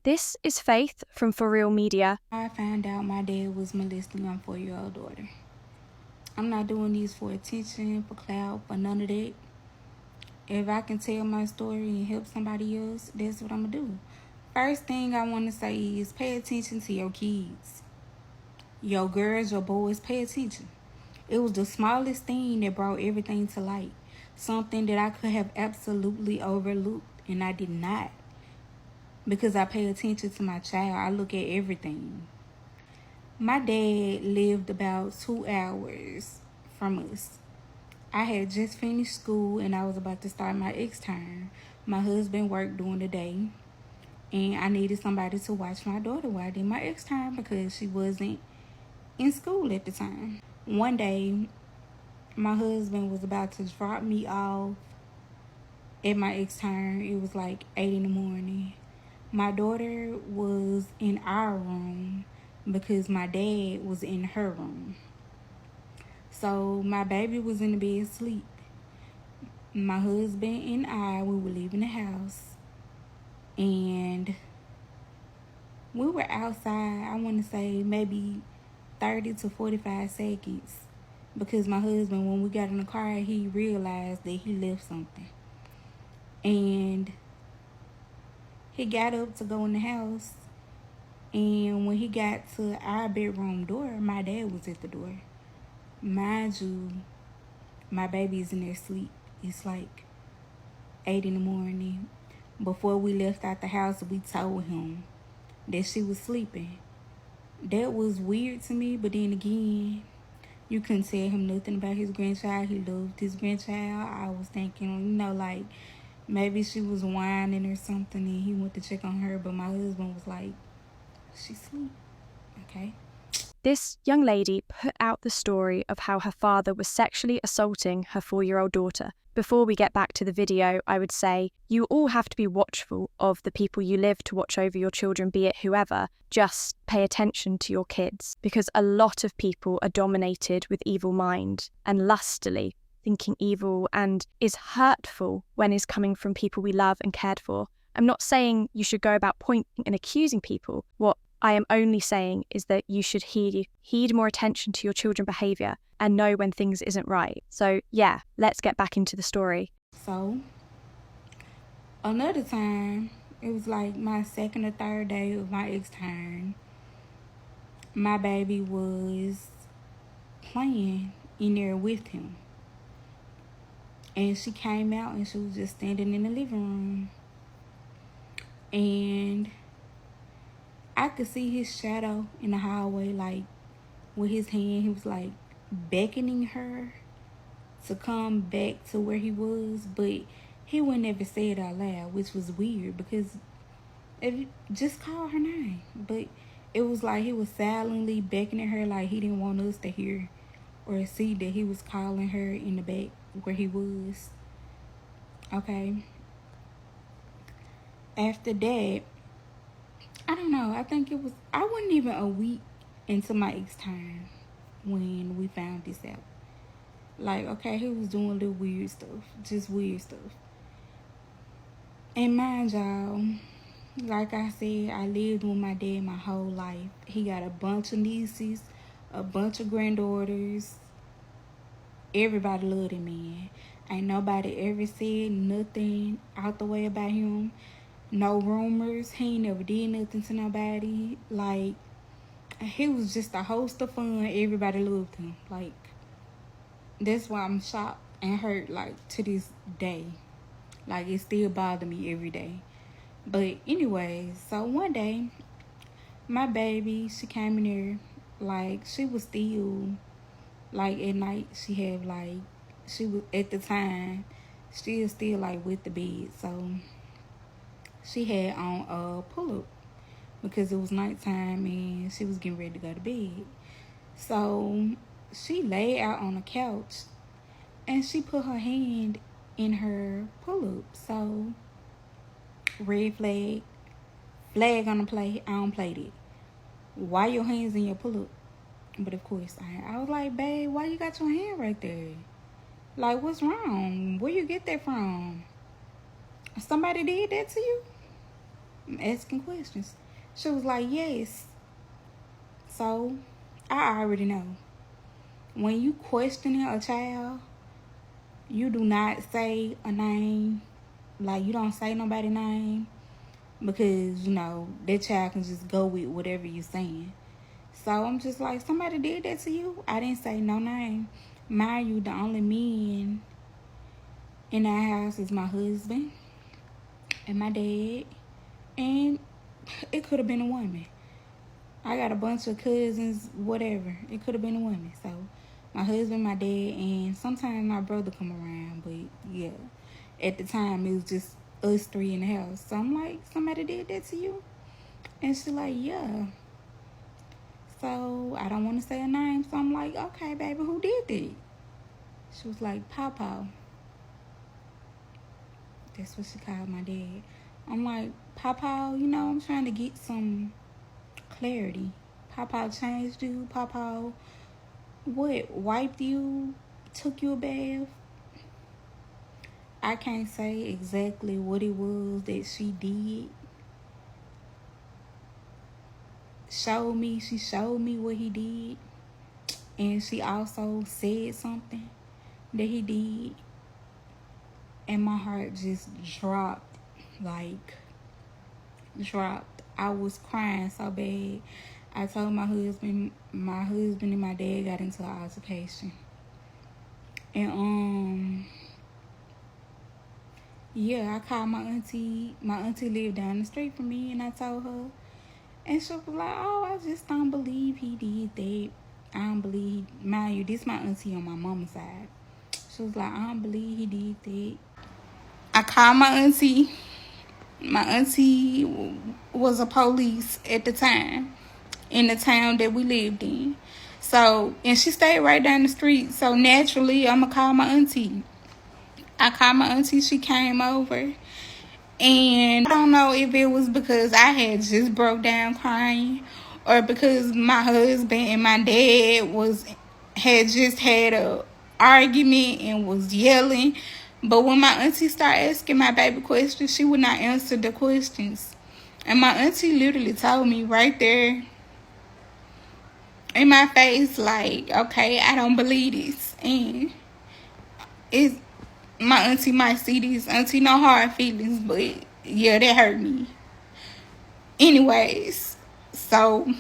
This is Faith from For Real Media. I found out my dad was molesting my 4-year-old daughter. I'm not doing these for attention, for clout, for none of that. If I can tell my story and help somebody else, that's what I'm going to do. First thing I want to say is pay attention to your kids. Your girls, your boys, pay attention. It was the smallest thing that brought everything to light. Something that I could have absolutely overlooked, and I did not. Because I pay attention to my child. I look at everything. My dad lived about 2 hours from us. I had just finished school and I was about to start my extern. My husband worked during the day and I needed somebody to watch my daughter while I did my extern because she wasn't in school at the time. One day, my husband was about to drop me off at my extern. It was like 8 in the morning. My daughter was in our room because my dad was in her room. So my baby was in the bed asleep. My husband and we were leaving the house. And we were outside, I want to say maybe 30 to 45 seconds. Because my husband, when we got in the car, he realized that he left something. And he got up to go in the house. And when he got to our bedroom door, my dad was at the door. Mind you, my baby's in there asleep. It's like 8 in the morning. Before we left out the house, we told him that she was sleeping. That was weird to me, but then again, you couldn't tell him nothing about his grandchild. He loved his grandchild. I was thinking, like maybe she was whining or something and he went to check on her, but my husband was like, she's asleep, okay? This young lady put out the story of how her father was sexually assaulting her 4-year-old daughter. Before we get back to the video, I would say you all have to be watchful of the people you live to watch over your children, be it whoever. Just pay attention to your kids because a lot of people are dominated with evil mind and lustily thinking evil and is hurtful when it's coming from people we love and cared for. I'm not saying you should go about pointing and accusing people. What I am only saying is that you should heed more attention to your children's behaviour and know when things isn't right. So yeah, let's get back into the story. So, another time, it was like my second or third day of my extern. My baby was playing in there with him. And she came out and she was just standing in the living room. And I could see his shadow in the hallway, like with his hand, he was like beckoning her to come back to where he was, but he would never say it out loud, which was weird because it just called her name. But it was like he was silently beckoning her, like he didn't want us to hear or see that he was calling her in the back where he was. Okay. After that, I don't know. I wasn't even a week into my extern when we found this out. Like, okay, he was doing little weird stuff. Just weird stuff. And mind y'all, like I said, I lived with my dad my whole life. He got a bunch of nieces, a bunch of granddaughters. Everybody loved him, man. Ain't nobody ever said nothing out the way about him. No rumors. He ain't never did nothing to nobody. Like, he was just a host of fun. Everybody loved him. Like, that's why I'm shocked and hurt, like, to this day. Like, it still bothers me every day. But anyways, so one day, my baby, she came in there, like, she was still, like, at night, she had, like, she was, at the time, she was still, like, with the bed. So she had on a pull-up because it was nighttime and she was getting ready to go to bed. So she lay out on the couch and she put her hand in her pull-up. So red flag, flag on the play. I don't play that. Why your hands in your pull-up? But of course, I was like, babe, why you got your hand right there? Like, what's wrong? Where you get that from? Somebody did that to you? I'm asking questions. She was like, yes. So, I already know. When you questioning a child, you do not say a name. Like, you don't say nobody's name. Because, that child can just go with whatever you're saying. So, I'm just like, somebody did that to you? I didn't say no name. Mind you, the only men in our house is my husband and my dad. And it could have been a woman. I got a bunch of cousins, whatever. It could have been a woman. So, my husband, my dad, and sometimes my brother come around. But, yeah, at the time, it was just us three in the house. So, I'm like, somebody did that to you? And she's like, yeah. So, I don't want to say a name. So, I'm like, okay, baby, who did that? She was like, Pawpaw. That's what she called my dad. I'm like, Pawpaw, I'm trying to get some clarity. Pawpaw changed you? Pawpaw, what, wiped you? Took you a bath? I can't say exactly what it was that she did. She showed me what he did. And she also said something that he did. And my heart just dropped. I was crying so bad. I told my husband and my dad got into an altercation. And yeah, I called my auntie. My auntie lived down the street from me, and I told her. And she was like, oh, I just don't believe he did that. I don't believe, mind you, this my auntie on my mama's side. She was like, I don't believe he did that. I called my auntie. My auntie was a police at the time in the town that we lived in. So, and she stayed right down the street. So naturally, I'm going to call my auntie. I called my auntie. She came over. And I don't know if it was because I had just broke down crying or because my husband and my dad had just had a argument and was yelling. But when my auntie started asking my baby questions, she would not answer the questions. And my auntie literally told me right there in my face, like, okay, I don't believe this. And my auntie might see this. Auntie, no hard feelings, but yeah, that hurt me. Anyways, so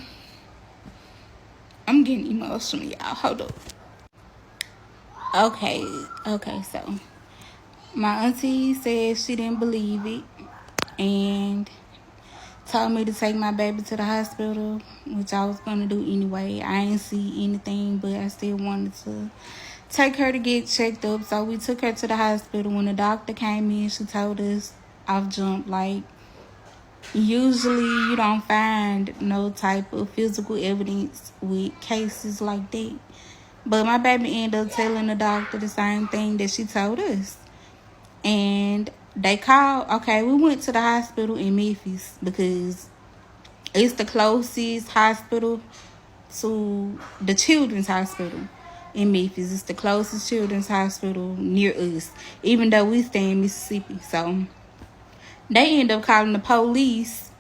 I'm getting emotional, y'all. Hold up. Okay, so my auntie said she didn't believe it and told me to take my baby to the hospital, which I was going to do anyway. I ain't see anything, but I still wanted to take her to get checked up. So we took her to the hospital. When the doctor came in, she told us off jump, like, usually you don't find no type of physical evidence with cases like that. But my baby ended up telling the doctor the same thing that she told us. And they called. Okay, we went to the hospital in Memphis because it's the closest hospital to the children's hospital in Memphis. It's the closest children's hospital near us, even though we stay in Mississippi. So they end up calling the police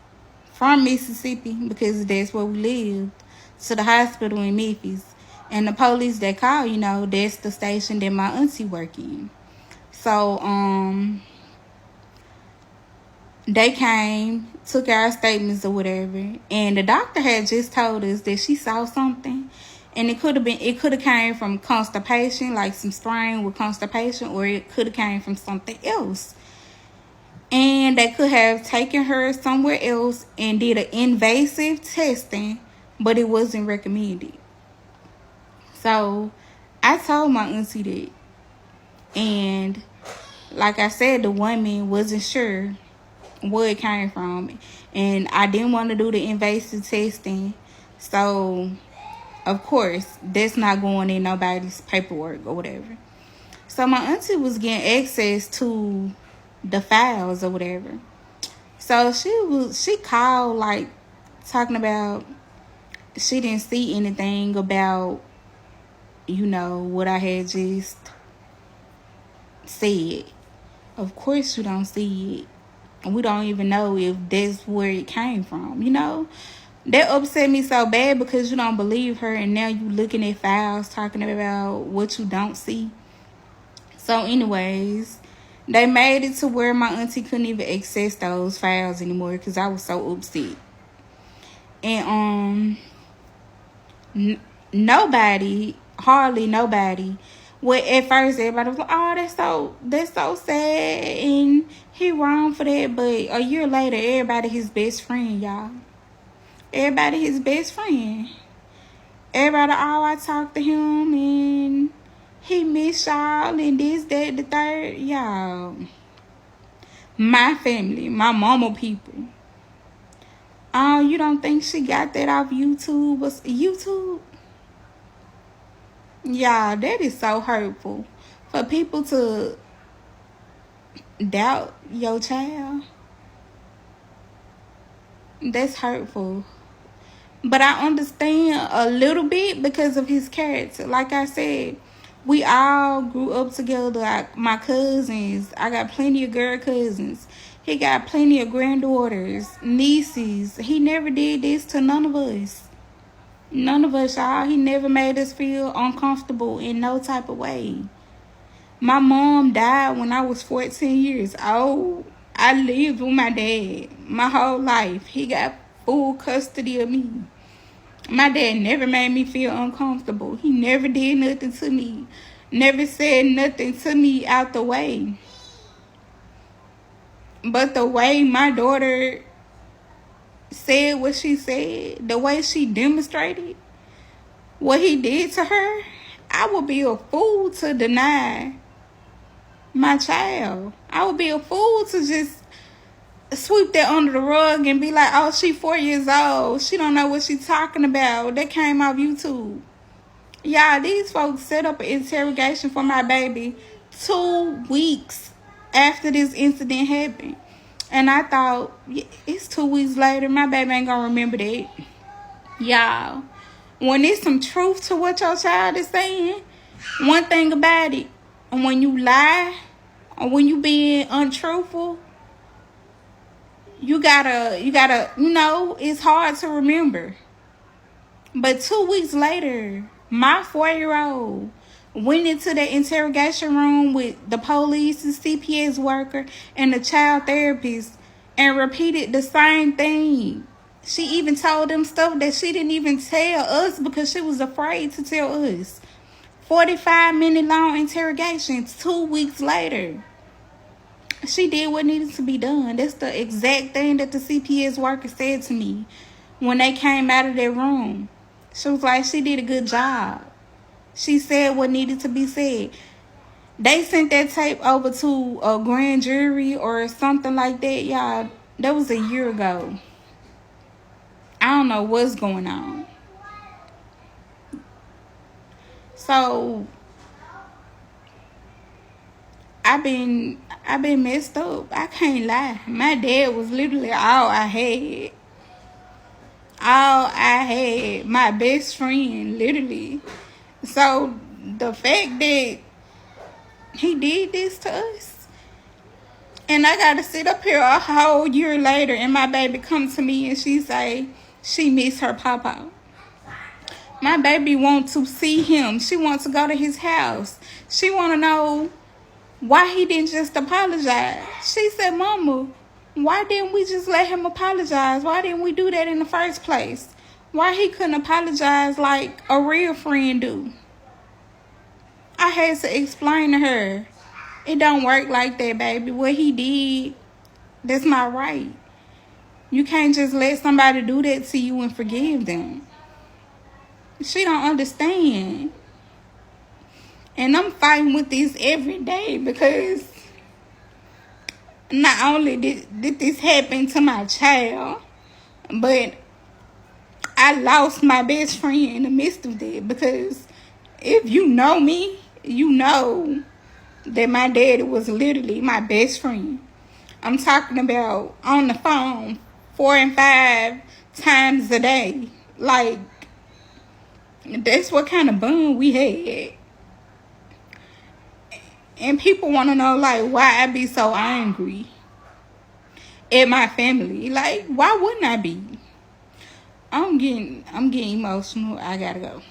from Mississippi because that's where we lived to the hospital in Memphis. And the police that call, that's the station that my auntie work in. So they came, took our statements or whatever, and the doctor had just told us that she saw something, and it could have came from constipation, like some strain with constipation, or it could have came from something else. And they could have taken her somewhere else and did an invasive testing, but it wasn't recommended. So I told my auntie that. And like I said, the woman wasn't sure where it came from. And I didn't want to do the invasive testing. So, of course, that's not going in nobody's paperwork or whatever. So my auntie was getting access to the files or whatever. So she called, like, talking about she didn't see anything about, what I had just said. Of course you don't see it. we don't even know if that's where it came from, you know? That upset me so bad because you don't believe her, and now you looking at files talking about what you don't see. So anyways, they made it to where my auntie couldn't even access those files anymore because I was so upset. And nobody, hardly nobody, well, at first everybody was like, oh, that's so sad, and he wrong for that. But a year later, everybody his best friend, y'all. Everybody his best friend. Everybody always talk to him, and he miss y'all, and this, that, the third. Y'all, my family, my mama people. Oh, you don't think she got that off YouTube? What's YouTube? Yeah, that is so hurtful. For people to doubt your child, that's hurtful. But I understand a little bit because of his character. Like I said, we all grew up together. My cousins, I got plenty of girl cousins. He got plenty of granddaughters, nieces. He never did this to none of us. None of us, y'all. He never made us feel uncomfortable in no type of way. My mom died when I was 14 years old. I lived with my dad my whole life. He got full custody of me. My dad never made me feel uncomfortable. He never did nothing to me. Never said nothing to me out the way. But the way my daughter said what she said, the way she demonstrated what he did to her, I would be a fool to deny my child. I would be a fool to just sweep that under the rug and be like, oh, she 4 years old. She don't know what she's talking about. That came off YouTube. Y'all, these folks set up an interrogation for my baby 2 weeks after this incident happened. And I thought, it's 2 weeks later. My baby ain't gonna remember that. Y'all, when there's some truth to what your child is saying, one thing about it, when you lie or when you being untruthful, you gotta, it's hard to remember. But 2 weeks later, my 4-year-old went into the interrogation room with the police, the CPS worker, and the child therapist and repeated the same thing. She even told them stuff that she didn't even tell us because she was afraid to tell us. 45-minute long interrogation 2 weeks later. She did what needed to be done. That's the exact thing that the CPS worker said to me when they came out of their room. She was like, she did a good job. She said what needed to be said. They sent that tape over to a grand jury or something like that, y'all. That was a year ago. I don't know what's going on. So I've been messed up. I can't lie. My dad was literally all I had. All I had. My best friend, literally. So the fact that he did this to us, and I gotta sit up here a whole year later and my baby come to me and she say she miss her papa. My baby want to see him. She wants to go to his house. She want to know why he didn't just apologize. She said, Mama, why didn't we just let him apologize? Why didn't we do that in the first place? Why he couldn't apologize like a real friend do? I had to explain to her, it don't work like that, baby. What he did, that's not right. You can't just let somebody do that to you and forgive them. She don't understand. And I'm fighting with this every day because not only did this happen to my child, but I lost my best friend in the midst of that. Because if you know me, you know that my daddy was literally my best friend. I'm talking about on the phone 4 and 5 times a day. Like, that's what kind of bond we had. And people want to know, like, why I be so angry. at my family. Like, why wouldn't I be? I'm getting emotional. I gotta go.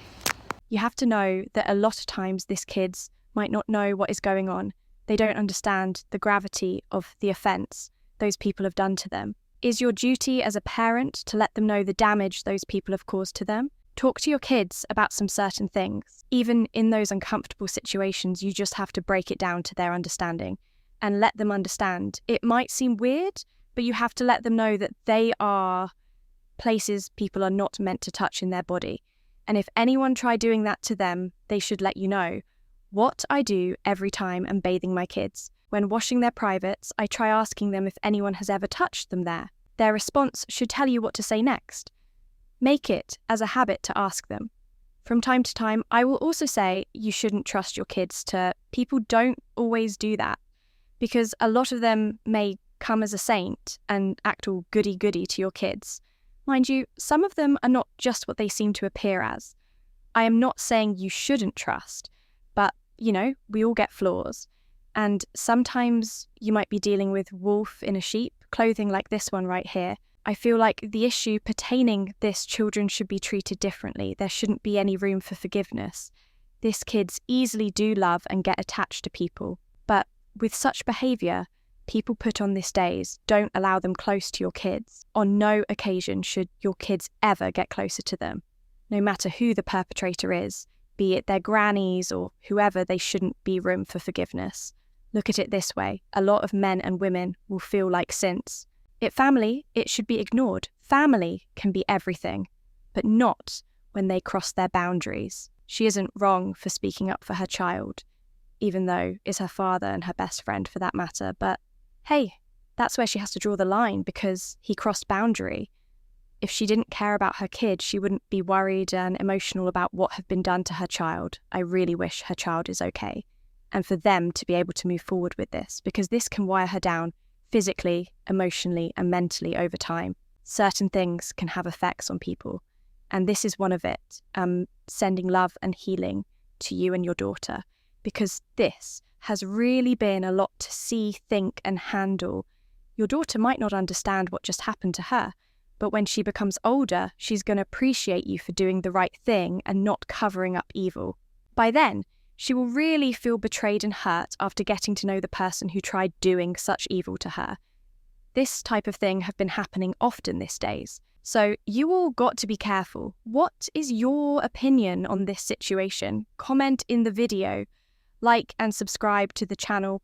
You have to know that a lot of times these kids might not know what is going on. They don't understand the gravity of the offence those people have done to them. Is your duty as a parent to let them know the damage those people have caused to them? Talk to your kids about some certain things. Even in those uncomfortable situations, you just have to break it down to their understanding and let them understand. It might seem weird, but you have to let them know that they are places people are not meant to touch in their body. And if anyone try doing that to them, they should let you know. What I do every time I'm bathing my kids. When washing their privates, I try asking them if anyone has ever touched them there. Their response should tell you what to say next. Make it as a habit to ask them. From time to time, I will also say you shouldn't trust your kids to people. Don't always do that, because a lot of them may come as a saint and act all goody-goody to your kids. Mind you, some of them are not just what they seem to appear as. I am not saying you shouldn't trust, but, we all get flaws. And sometimes you might be dealing with wolf in a sheep, clothing like this one right here. I feel like the issue pertaining this children should be treated differently. There shouldn't be any room for forgiveness. This kids easily do love and get attached to people. But with such behaviour, people put on these days, don't allow them close to your kids. On no occasion should your kids ever get closer to them. No matter who the perpetrator is, be it their grannies or whoever, they shouldn't be room for forgiveness. Look at it this way, a lot of men and women will feel like saints. Family, it should be ignored. Family can be everything, but not when they cross their boundaries. She isn't wrong for speaking up for her child, even though it's her father and her best friend for that matter, but hey, that's where she has to draw the line because he crossed boundary. If she didn't care about her kid, she wouldn't be worried and emotional about what had been done to her child. I really wish her child is okay. And for them to be able to move forward with this, because this can wire her down physically, emotionally, and mentally over time. Certain things can have effects on people, and this is one of it. Sending love and healing to you and your daughter, because this has really been a lot to see, think, and handle. Your daughter might not understand what just happened to her, but when she becomes older, she's going to appreciate you for doing the right thing and not covering up evil. By then, she will really feel betrayed and hurt after getting to know the person who tried doing such evil to her. This type of thing have been happening often these days. So you all got to be careful. What is your opinion on this situation? Comment in the video, like and subscribe to the channel.